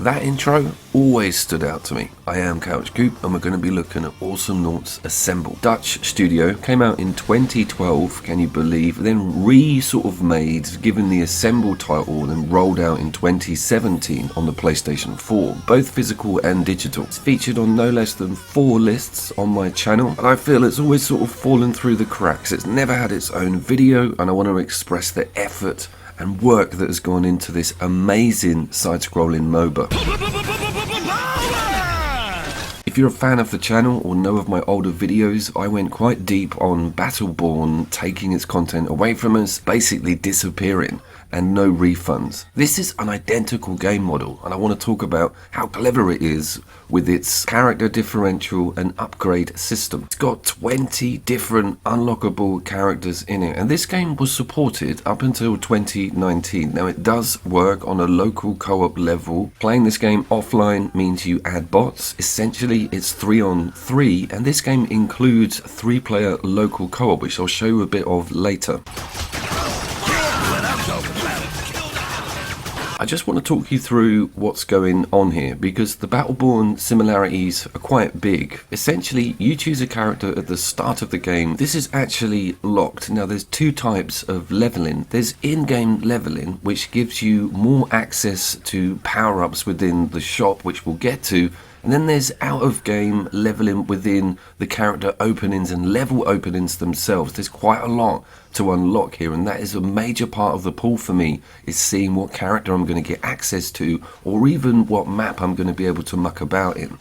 That intro always stood out to me. I am Couch Coop and we're going to be looking at Awesomenauts Assemble. Dutch studio, came out in 2012, can you believe, then sort of made, given the Assemble title, and rolled out in 2017 on the PlayStation 4, both physical and digital. It's featured on no less than 4 lists on my channel, and I feel it's always sort of fallen through the cracks. It's never had its own video, and I want to express the effort and work that has gone into this amazing side-scrolling MOBA. If you're a fan of the channel or know of my older videos, I went quite deep on Battleborn taking its content away from us, basically disappearing, and no refunds. This is an identical game model, and I want to talk about how clever it is with its character differential and upgrade system. It's got 20 different unlockable characters in it, and this game was supported up until 2019. Now it does work on a local co-op level. Playing this game offline means you add bots. Essentially it's 3-on-3, and this game includes 3-player local co-op, which I'll show you a bit of later. I just want to talk you through what's going on here, because the Battleborn similarities are quite big. Essentially, you choose a character at the start of the game. This is actually locked. Now, there's 2 types of leveling. There's in-game leveling, which gives you more access to power-ups within the shop, which we'll get to. And then there's out-of-game leveling within the character openings and level openings themselves. There's quite a lot to unlock here, and that is a major part of the pull for me, is seeing what character I'm going to get access to, or even what map I'm going to be able to muck about in.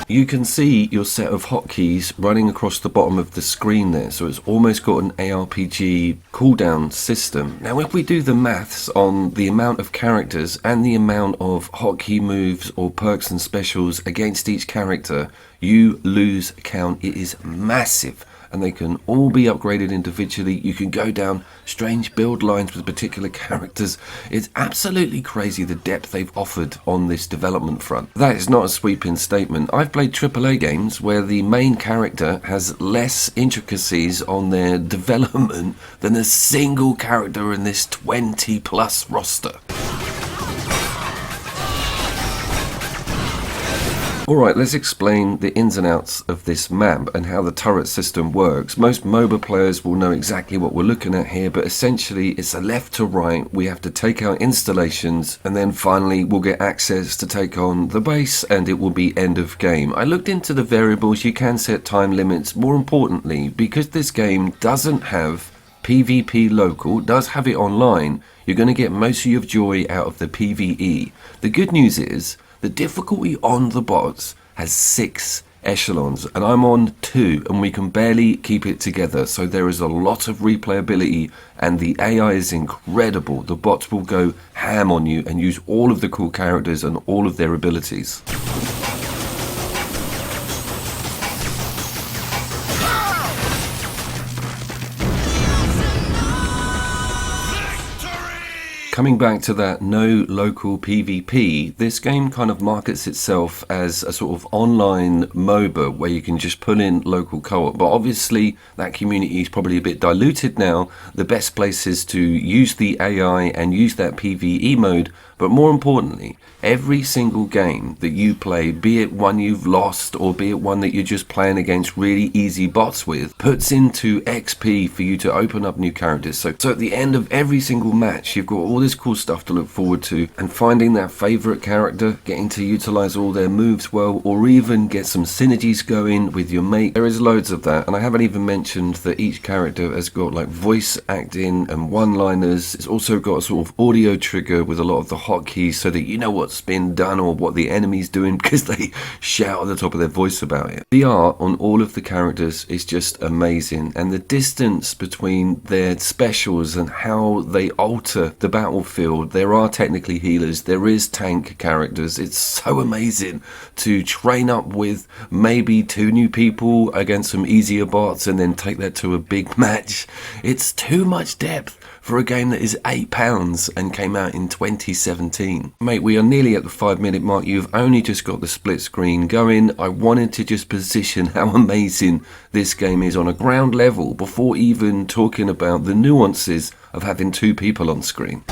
You can see your set of hotkeys running across the bottom of the screen there, so it's almost got an ARPG cooldown system. Now if we do the maths on the amount of characters and the amount of hotkey moves or perks and specials against each character, you lose count. It is massive, and they can all be upgraded individually. You can go down strange build lines with particular characters. It's absolutely crazy the depth they've offered on this development front. That is not a sweeping statement. I've played AAA games where the main character has less intricacies on their development than a single character in this 20+ roster. Alright, let's explain the ins and outs of this map and how the turret system works. Most MOBA players will know exactly what we're looking at here, but essentially it's a left to right. We have to take out installations, and then finally we'll get access to take on the base, and it will be end of game. I looked into the variables. You can set time limits. More importantly, because this game doesn't have PvP local, does have it online, you're going to get most of your joy out of the PvE. The good news is, the difficulty on the bots has 6 echelons, and I'm on 2, and we can barely keep it together. So there is a lot of replayability, and the AI is incredible. The bots will go ham on you and use all of the cool characters and all of their abilities. Coming back to that no local PvP, this game kind of markets itself as a sort of online MOBA where you can just put in local co-op, but obviously that community is probably a bit diluted now. The best place is to use the AI and use that PvE mode, but more importantly, every single game that you play, be it one you've lost or be it one that you're just playing against really easy bots with, puts into XP for you to open up new characters. So at the end of every single match, you've got all this cool stuff to look forward to, and finding that favorite character, getting to utilize all their moves well, or even get some synergies going with your mate. There is loads of that, and I haven't even mentioned that each character has got like voice acting and one-liners. It's also got a sort of audio trigger with a lot of the hotkeys so that you know what's been done or what the enemy's doing because they shout at the top of their voice about it. The art on all of the characters is just amazing, and the distance between their specials and how they alter the battlefield. There are technically healers, there is tank characters. It's so amazing to train up with maybe 2 new people against some easier bots and then take that to a big match. It's too much depth for a game that is £8 and came out in 2017. Mate, we are nearly at the 5-minute mark. You've only just got the split screen going. I wanted to just position how amazing this game is on a ground level before even talking about the nuances of having two people on screen.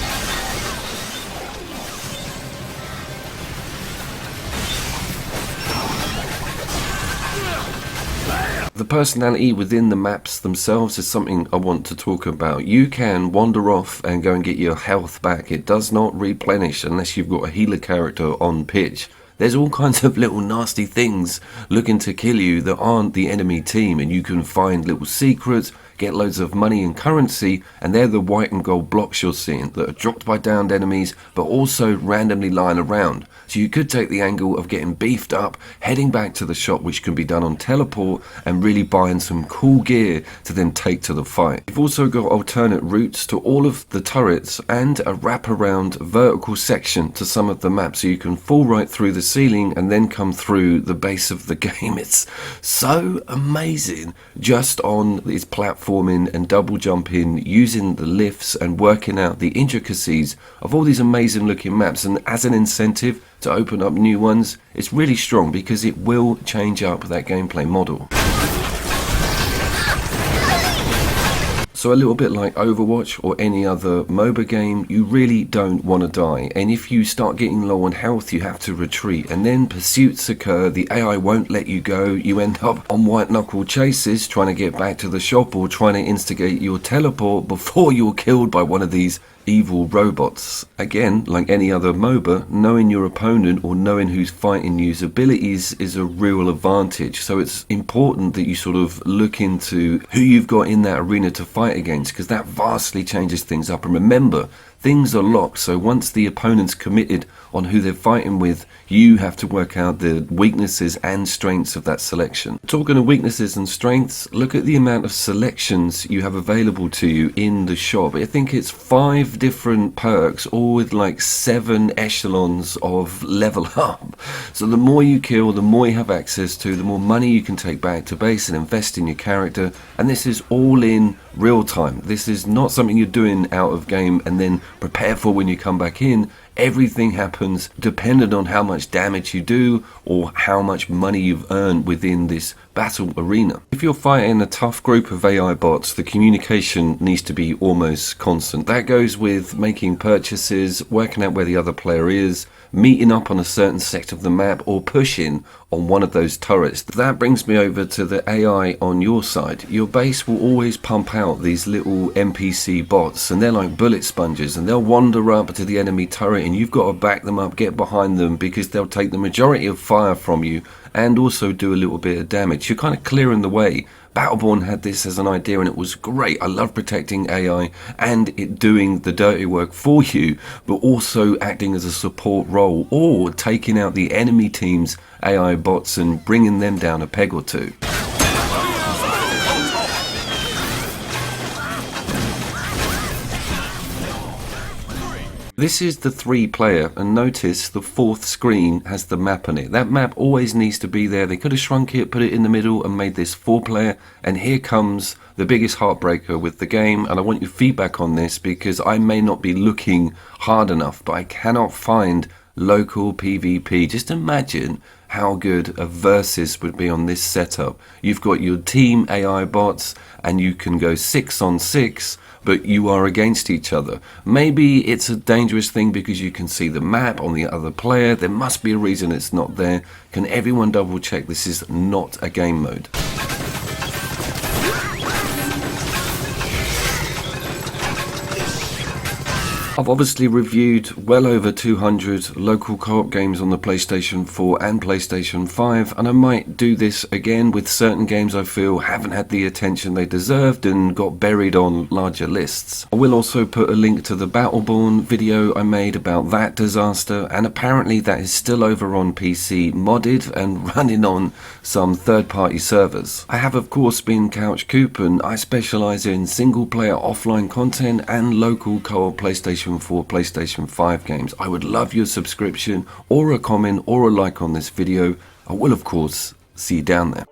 The personality within the maps themselves is something I want to talk about. You can wander off and go and get your health back. It does not replenish unless you've got a healer character on pitch. There's all kinds of little nasty things looking to kill you that aren't the enemy team, and you can find little secrets, get loads of money and currency, and they're the white and gold blocks you're seeing that are dropped by downed enemies but also randomly lying around. So you could take the angle of getting beefed up, heading back to the shop, which can be done on teleport, and really buying some cool gear to then take to the fight. You've also got alternate routes to all of the turrets and a wraparound vertical section to some of the maps, so you can fall right through the ceiling and then come through the base of the game. It's so amazing just on its platforming and double jumping, using the lifts and working out the intricacies of all these amazing looking maps. And as an incentive to open up new ones, it's really strong because it will change up that gameplay model. So a little bit like Overwatch or any other MOBA game, you really don't want to die, and if you start getting low on health you have to retreat, and then pursuits occur, the AI won't let you go, you end up on white knuckle chases trying to get back to the shop or trying to instigate your teleport before you're killed by one of these evil robots. Again, like any other MOBA, knowing your opponent or knowing who's fighting you's abilities is a real advantage, so it's important that you sort of look into who you've got in that arena to fight against, because that vastly changes things up. And remember, things are locked, so once the opponent's committed on who they're fighting with, you have to work out the weaknesses and strengths of that selection. Talking of weaknesses and strengths, look at the amount of selections you have available to you in the shop. I think it's 5 different perks, all with like 7 echelons of level up. So the more you kill, the more you have access to, the more money you can take back to base and invest in your character. And this is all in real time. This is not something you're doing out of game and then prepare for when you come back in. Everything happens dependent on how much damage you do or how much money you've earned within this battle arena. If you're fighting a tough group of AI bots, the communication needs to be almost constant. That goes with making purchases, working out where the other player is, meeting up on a certain sector of the map, or pushing on one of those turrets. That brings me over to the AI on your side. Your base will always pump out these little NPC bots, and they're like bullet sponges, and they'll wander up to the enemy turret and you've got to back them up, get behind them, because they'll take the majority of fire from you and also do a little bit of damage. You're kind of clearing the way. Battleborn had this as an idea and it was great. I love protecting AI and it doing the dirty work for you, but also acting as a support role or taking out the enemy team's AI bots and bringing them down a peg or two. This is the 3-player, and notice the 4th screen has the map on it. That map always needs to be there. They could have shrunk it, put it in the middle and made this 4-player, and here comes the biggest heartbreaker with the game, and I want your feedback on this because I may not be looking hard enough, but I cannot find local PvP. Just imagine how good a versus would be on this setup. You've got your team AI bots and you can go 6 on 6, but you are against each other. Maybe it's a dangerous thing because you can see the map on the other player. There must be a reason it's not there. Can everyone double check this is not a game mode? I've obviously reviewed well over 200 local co-op games on the PlayStation 4 and PlayStation 5, and I might do this again with certain games I feel haven't had the attention they deserved and got buried on larger lists. I will also put a link to the Battleborn video I made about that disaster, and apparently that is still over on PC modded and running on some third-party servers. I have of course been Couch Coop, and I specialise in single-player offline content and local co-op PlayStation 4, PlayStation 5 games. I would love your subscription or a comment or a like on this video. I will of course see you down there.